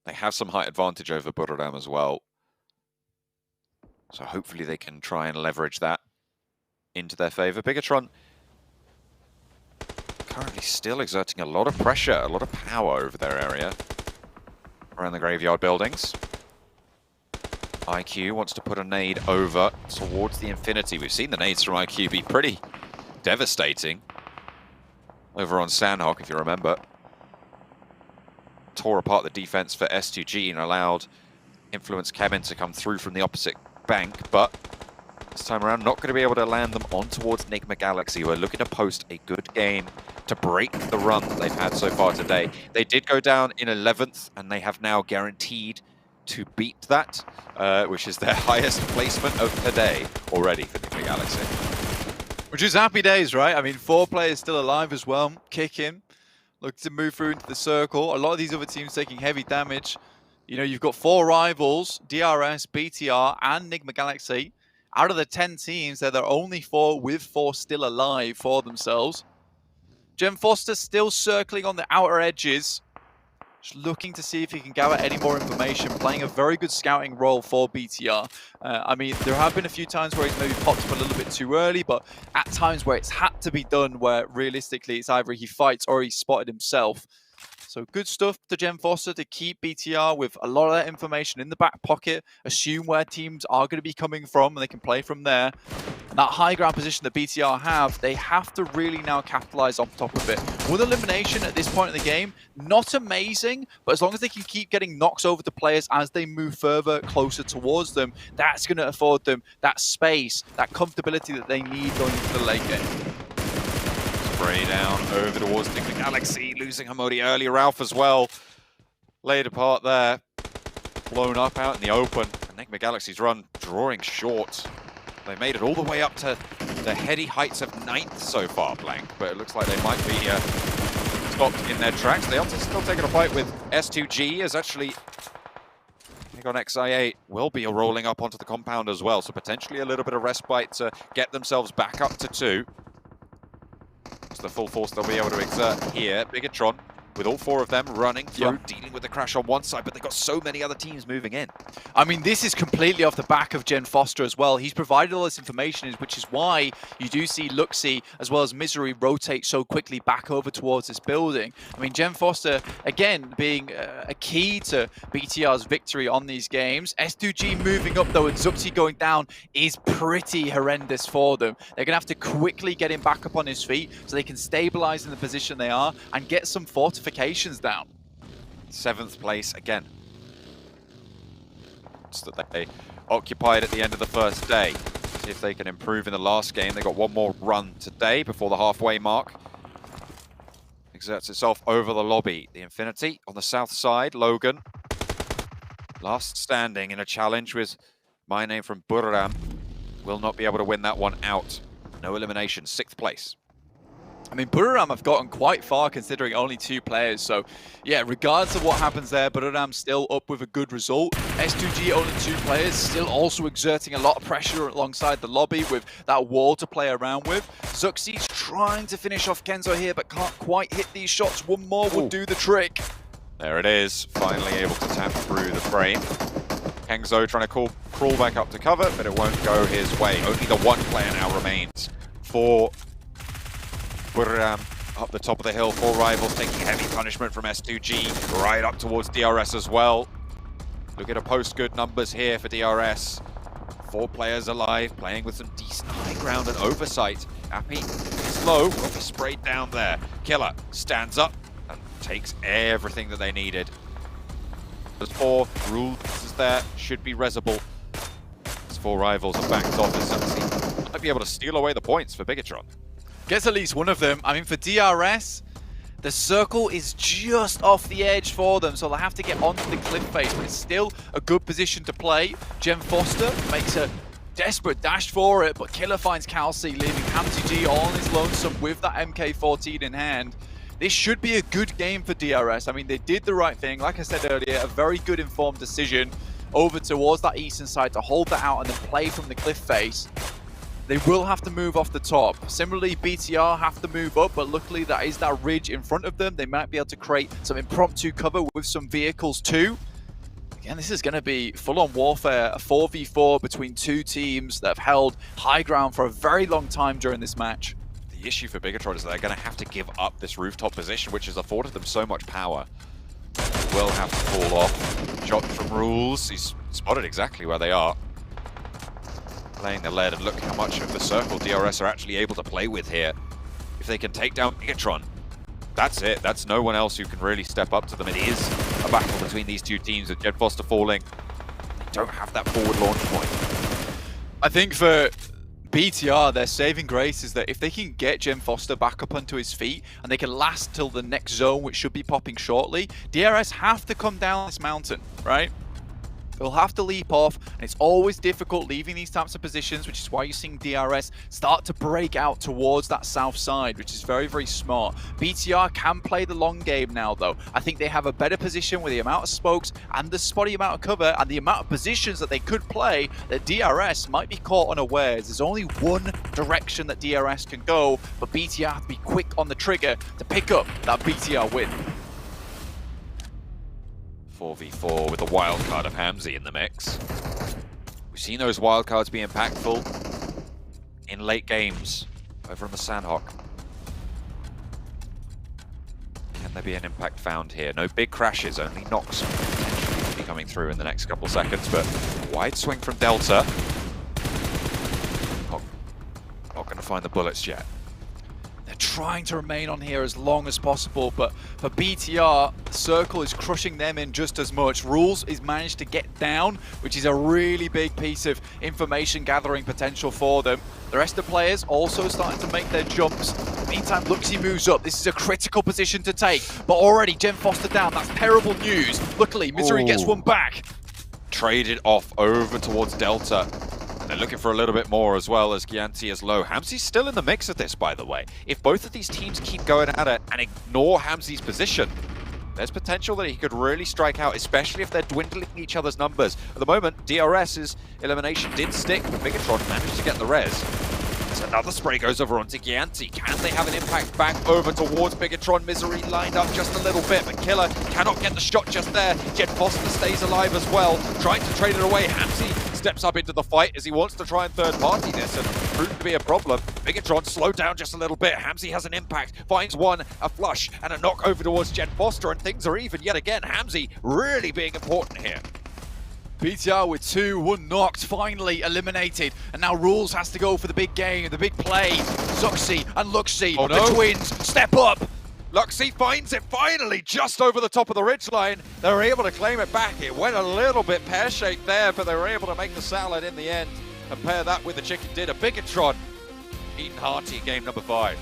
They have some height advantage over Btr as well. So hopefully they can try and leverage that into their favor. Btr currently still exerting a lot of pressure, a lot of power over their area around the graveyard buildings. IQ wants to put a nade over towards the Infinity. We've seen the nades from IQ be pretty devastating over on Sandhawk, if you remember. Tore apart the defense for S2G and allowed Influence Cabin to come through from the opposite bank, but this time around not going to be able to land them on towards Enigma Galaxy, who are looking to post a good game to break the run that they've had so far today. They did go down in 11th, and they have now guaranteed to beat that, which is their highest placement of today already for Enigma Galaxy. Which is happy days, right? I mean, 4 players still alive as well, kicking, looking to move through into the circle. A lot of these other teams taking heavy damage. You know, you've got 4 rivals, DRS, BTR, and Enigma Galaxy. Out of the 10 teams, they're the only 4 with 4 still alive for themselves. Jem Foster still circling on the outer edges, just looking to see if he can gather any more information, playing a very good scouting role for BTR. I mean, there have been a few times where he's maybe popped up a little bit too early, but at times where it's had to be done, where realistically it's either he fights or he's spotted himself. So good stuff to Jem Foster to keep BTR with a lot of that information in the back pocket, assume where teams are going to be coming from, and they can play from there. And that high ground position that BTR have, they have to really now capitalize on top of it. With elimination at this point in the game, not amazing, but as long as they can keep getting knocks over to players as they move further, closer towards them, that's going to afford them that space, that comfortability that they need going into the late game. Spray down over towards Enigma Galaxy, losing Hamodi early. Ralph as well, laid apart there, blown up out in the open. Enigma Galaxy's run drawing short. They made it all the way up to the heady heights of 9th so far, Blank, but it looks like they might be stopped in their tracks. They are still taking a fight with S2G, as actually on XI8 will be rolling up onto the compound as well, so potentially a little bit of respite to get themselves back up to 2. It's the full force they'll be able to exert here. Btr, with all 4 of them running through, dealing with the crash on one side, but they've got so many other teams moving in. I mean, this is completely off the back of Jem Foster as well. He's provided all this information, which is why you do see Luxy as well as Misery rotate so quickly back over towards this building. I mean, Jem Foster, again, being a key to BTR's victory on these games. S2G moving up, though, and Zuxi going down is pretty horrendous for them. They're going to have to quickly get him back up on his feet so they can stabilize in the position they are and get some fortifications down. 7th place again. That they occupied at the end of the first day. See if they can improve in the last game. They got one more run today before the halfway mark. Exerts itself over the lobby. The Infinity on the south side. Logan, last standing in a challenge with my name from Btr, will not be able to win that one out. No elimination, 6th place. I mean, Btr have gotten quite far considering only 2 players. So, yeah, regardless of what happens there, Btr still up with a good result. S2G only 2 players, still also exerting a lot of pressure alongside the lobby with that wall to play around with. Zuxi's trying to finish off Kenzo here, but can't quite hit these shots. One more will do the trick. There it is, finally able to tap through the frame. Kenzo trying to crawl back up to cover, but it won't go his way. Only the 1 player now remains for Btr up the top of the hill. 4 rivals taking heavy punishment from S2G, right up towards DRS as well. Look at a post good numbers here for DRS. 4 players alive, playing with some decent high ground and oversight. Appy is low, will be sprayed down there. Killer stands up and takes everything that they needed. There's 4 rules there, should be resable. These 4 rivals are backed off as Zuxi might be able to steal away the points for Btr. Gets at least one of them. I mean, for DRS, the circle is just off the edge for them, so they'll have to get onto the cliff face, but it's still a good position to play. Jem Foster makes a desperate dash for it, but Killer finds Calci, leaving Hamzy all on his lonesome with that MK14 in hand. This should be a good game for DRS. I mean, they did the right thing. Like I said earlier, a very good informed decision over towards that eastern side to hold that out and then play from the cliff face. They will have to move off the top. Similarly, BTR have to move up, but luckily that is that ridge in front of them. They might be able to create some impromptu cover with some vehicles too. Again, this is going to be full-on warfare, a 4v4 between two teams that have held high ground for a very long time during this match. The issue for Bigatron is that they're going to have to give up this rooftop position, which has afforded them so much power. They will have to fall off. Shot from Rules. He's spotted exactly where they are. Playing the lead, and look how much of the circle DRS are actually able to play with here. If they can take down Bigatron, that's it. That's no one else who can really step up to them. It is a battle between these two teams, with Jed Foster falling. They don't have that forward launch point. I think for BTR, their saving grace is that if they can get Jen Foster back up onto his feet and they can last till the next zone, which should be popping shortly, DRS have to come down this mountain, right? They'll have to leap off, and it's always difficult leaving these types of positions, which is why you're seeing DRS start to break out towards that south side, which is very, very smart. BTR can play the long game now, though. I think they have a better position with the amount of smokes and the spotty amount of cover and the amount of positions that they could play, that DRS might be caught unawares. There's only one direction that DRS can go, but BTR have to be quick on the trigger to pick up that BTR win. 4v4 with the wildcard of Hamzy in the mix. We've seen those wildcards be impactful in late games over on the Sandhawk. Can there be an impact found here? No big crashes, only knocks potentially be coming through in the next couple of seconds, but wide swing from Delta. Not going to find the bullets yet. Trying to remain on here as long as possible, but for BTR, the circle is crushing them in just as much. Rules is managed to get down, which is a really big piece of information gathering potential for them. The rest of the players also starting to make their jumps. Meantime, Luxy moves up. This is a critical position to take, but already Jen Foster down. That's terrible news. Luckily, Misery gets one back. Traded off over towards Delta. They're looking for a little bit more as well, as Gianti is low. Hamzy's still in the mix of this, by the way. If both of these teams keep going at it and ignore Hamzy's position, there's potential that he could really strike out, especially if they're dwindling each other's numbers. At the moment, DRS's elimination did stick, but Bigatron managed to get the res. As another spray goes over onto Gianti. Can they have an impact back over towards Bigatron? Misery lined up just a little bit, but Killer cannot get the shot just there. Jed Foster stays alive as well, trying to trade it away. Hamzy steps up into the fight as he wants to try and third party this, and proved to be a problem. Bigatron slowed down just a little bit. Hamzy has an impact, finds one, a flush, and a knock over towards Jed Foster, and things are even yet again. Hamzy really being important here. BTR with 2, 1 knocked, finally eliminated, and now Rules has to go for the big game, the big play. Zuxi and Luxy, the twins, step up. Luxy finds it finally just over the top of the ridgeline. They were able to claim it back. It went a little bit pear-shaped there, but they were able to make the salad in the end and pair that with the chicken dinner. Bigatron eating hearty in game number 5.